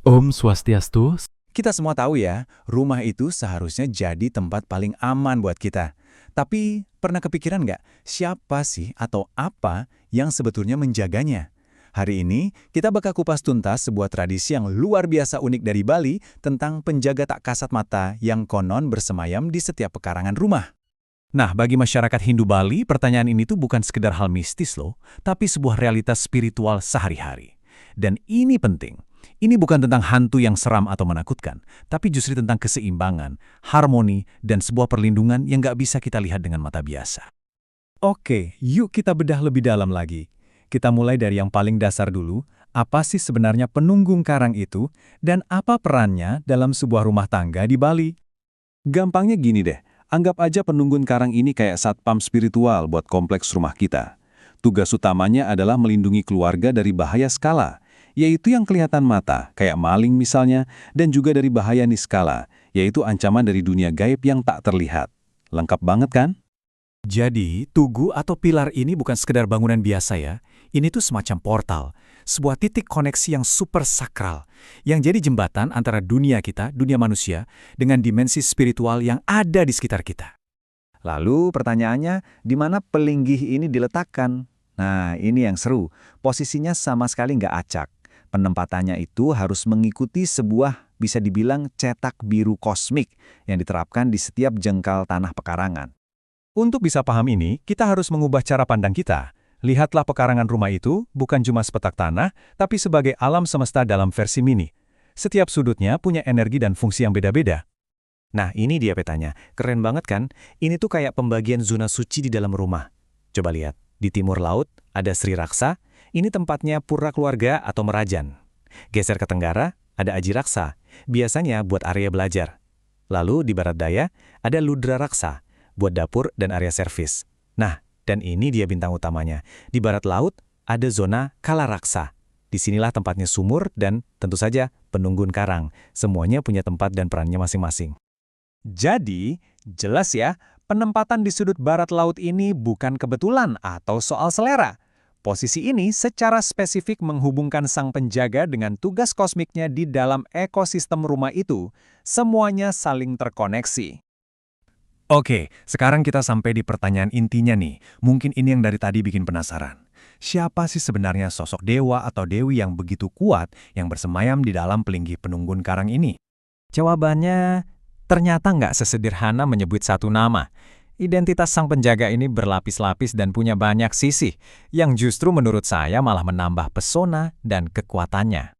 Om Swastiastu. Kita semua tahu ya, rumah itu seharusnya jadi tempat paling aman buat kita. Tapi, pernah kepikiran nggak, siapa sih atau apa yang sebetulnya menjaganya? Hari ini, kita bakal kupas tuntas sebuah tradisi yang luar biasa unik dari Bali tentang penjaga tak kasat mata yang konon bersemayam di setiap pekarangan rumah. Nah, bagi masyarakat Hindu Bali, pertanyaan ini tuh bukan sekedar hal mistis loh, tapi sebuah realitas spiritual sehari-hari. Dan ini penting. Ini bukan tentang hantu yang seram atau menakutkan, tapi justru tentang keseimbangan, harmoni, dan sebuah perlindungan yang nggak bisa kita lihat dengan mata biasa. Oke, yuk kita bedah lebih dalam lagi. Kita mulai dari yang paling dasar dulu, apa sih sebenarnya penunggung karang itu, dan apa perannya dalam sebuah rumah tangga di Bali? Gampangnya gini deh, anggap aja penunggun karang ini kayak satpam spiritual buat kompleks rumah kita. Tugas utamanya adalah melindungi keluarga dari bahaya skala, yaitu yang kelihatan mata, kayak maling misalnya, dan juga dari bahaya niskala, yaitu ancaman dari dunia gaib yang tak terlihat. Lengkap banget kan? Jadi, tugu atau pilar ini bukan sekedar bangunan biasa ya. Ini tuh semacam portal, sebuah titik koneksi yang super sakral, yang jadi jembatan antara dunia kita, dunia manusia, dengan dimensi spiritual yang ada di sekitar kita. Lalu pertanyaannya, di mana pelinggih ini diletakkan? Nah, ini yang seru. Posisinya sama sekali nggak acak. Penempatannya itu harus mengikuti sebuah, bisa dibilang, cetak biru kosmik yang diterapkan di setiap jengkal tanah pekarangan. Untuk bisa paham ini, kita harus mengubah cara pandang kita. Lihatlah pekarangan rumah itu bukan cuma sepetak tanah, tapi sebagai alam semesta dalam versi mini. Setiap sudutnya punya energi dan fungsi yang beda-beda. Nah, ini dia petanya. Keren banget kan? Ini tuh kayak pembagian zona suci di dalam rumah. Coba lihat, di timur laut ada Sri Raksa, ini tempatnya pura keluarga atau merajan. Geser ke tenggara, ada Aji Raksa, biasanya buat area belajar. Lalu di barat daya, ada Ludra Raksa, buat dapur dan area servis. Nah, dan ini dia bintang utamanya. Di barat laut, ada zona Kala Raksa. Disinilah tempatnya sumur dan tentu saja penunggun karang. Semuanya punya tempat dan perannya masing-masing. Jadi, jelas ya, penempatan di sudut barat laut ini bukan kebetulan atau soal selera. Posisi ini secara spesifik menghubungkan sang penjaga dengan tugas kosmiknya di dalam ekosistem rumah itu. Semuanya saling terkoneksi. Oke, sekarang kita sampai di pertanyaan intinya nih. Mungkin ini yang dari tadi bikin penasaran. Siapa sih sebenarnya sosok dewa atau dewi yang begitu kuat yang bersemayam di dalam pelinggih penunggun karang ini? Jawabannya, ternyata nggak sesederhana menyebut satu nama. Identitas sang penjaga ini berlapis-lapis dan punya banyak sisi, yang justru menurut saya malah menambah pesona dan kekuatannya.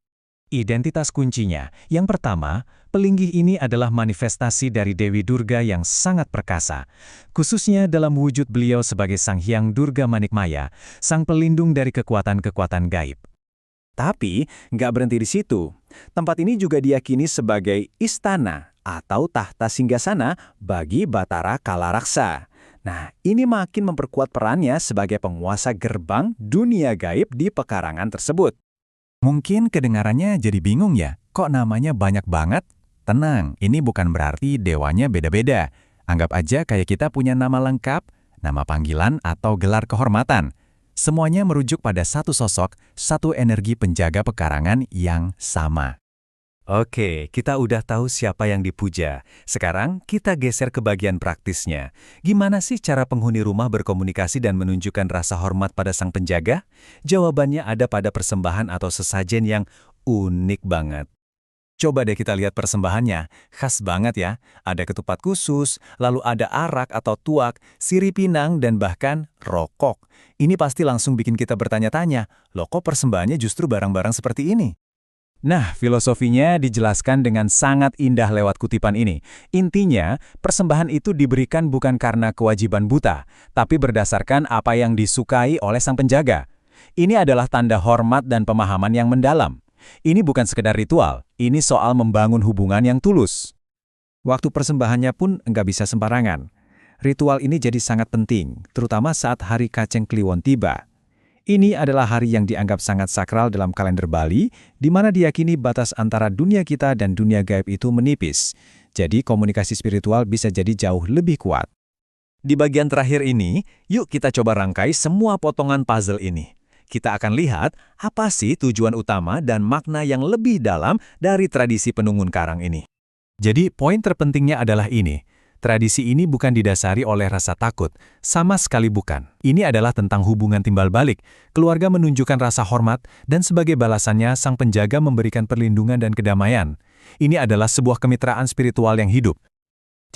Identitas kuncinya, yang pertama, pelinggih ini adalah manifestasi dari Dewi Durga yang sangat perkasa, khususnya dalam wujud beliau sebagai Sang Hyang Durga Manikmaya, sang pelindung dari kekuatan-kekuatan gaib. Tapi, nggak berhenti di situ. Tempat ini juga diyakini sebagai istana atau tahta singgasana bagi Batara Kala Raksa. Nah, ini makin memperkuat perannya sebagai penguasa gerbang dunia gaib di pekarangan tersebut. Mungkin kedengarannya jadi bingung ya, kok namanya banyak banget? Tenang, ini bukan berarti dewanya beda-beda. Anggap aja kayak kita punya nama lengkap, nama panggilan atau gelar kehormatan. Semuanya merujuk pada satu sosok, satu energi penjaga pekarangan yang sama. Oke, kita udah tahu siapa yang dipuja. Sekarang kita geser ke bagian praktisnya. Gimana sih cara penghuni rumah berkomunikasi dan menunjukkan rasa hormat pada sang penjaga? Jawabannya ada pada persembahan atau sesajen yang unik banget. Coba deh kita lihat persembahannya, khas banget ya. Ada ketupat khusus, lalu ada arak atau tuak, sirih pinang, dan bahkan rokok. Ini pasti langsung bikin kita bertanya-tanya, loh kok persembahannya justru barang-barang seperti ini? Nah, filosofinya dijelaskan dengan sangat indah lewat kutipan ini. Intinya, persembahan itu diberikan bukan karena kewajiban buta, tapi berdasarkan apa yang disukai oleh sang penjaga. Ini adalah tanda hormat dan pemahaman yang mendalam. Ini bukan sekedar ritual, ini soal membangun hubungan yang tulus. Waktu persembahannya pun nggak bisa sembarangan. Ritual ini jadi sangat penting, terutama saat Hari Kaceng Kliwon tiba. Ini adalah hari yang dianggap sangat sakral dalam kalender Bali, di mana diyakini batas antara dunia kita dan dunia gaib itu menipis. Jadi komunikasi spiritual bisa jadi jauh lebih kuat. Di bagian terakhir ini, yuk kita coba rangkai semua potongan puzzle ini. kita akan lihat apa sih tujuan utama dan makna yang lebih dalam dari tradisi penungun karang ini. Jadi, poin terpentingnya adalah ini. Tradisi ini bukan didasari oleh rasa takut, sama sekali bukan. Ini adalah tentang hubungan timbal balik. Keluarga menunjukkan rasa hormat, dan sebagai balasannya, sang penjaga memberikan perlindungan dan kedamaian. Ini adalah sebuah kemitraan spiritual yang hidup.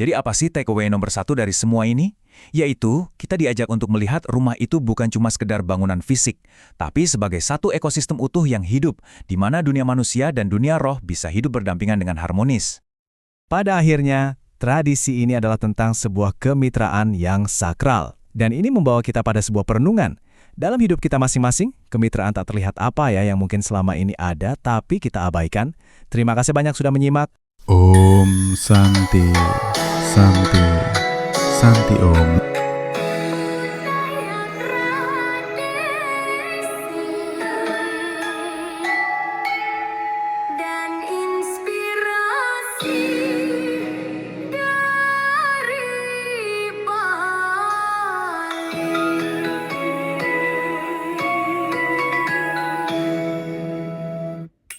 Jadi apa sih takeaway nomor 1 dari semua ini? Yaitu, kita diajak untuk melihat rumah itu bukan cuma sekedar bangunan fisik, tapi sebagai satu ekosistem utuh yang hidup, di mana dunia manusia dan dunia roh bisa hidup berdampingan dengan harmonis. Pada akhirnya, tradisi ini adalah tentang sebuah kemitraan yang sakral. Dan ini membawa kita pada sebuah perenungan. Dalam hidup kita masing-masing, kemitraan tak terlihat apa ya yang mungkin selama ini ada, tapi kita abaikan. Terima kasih banyak sudah menyimak. Om Santi, Santi, Santi Om.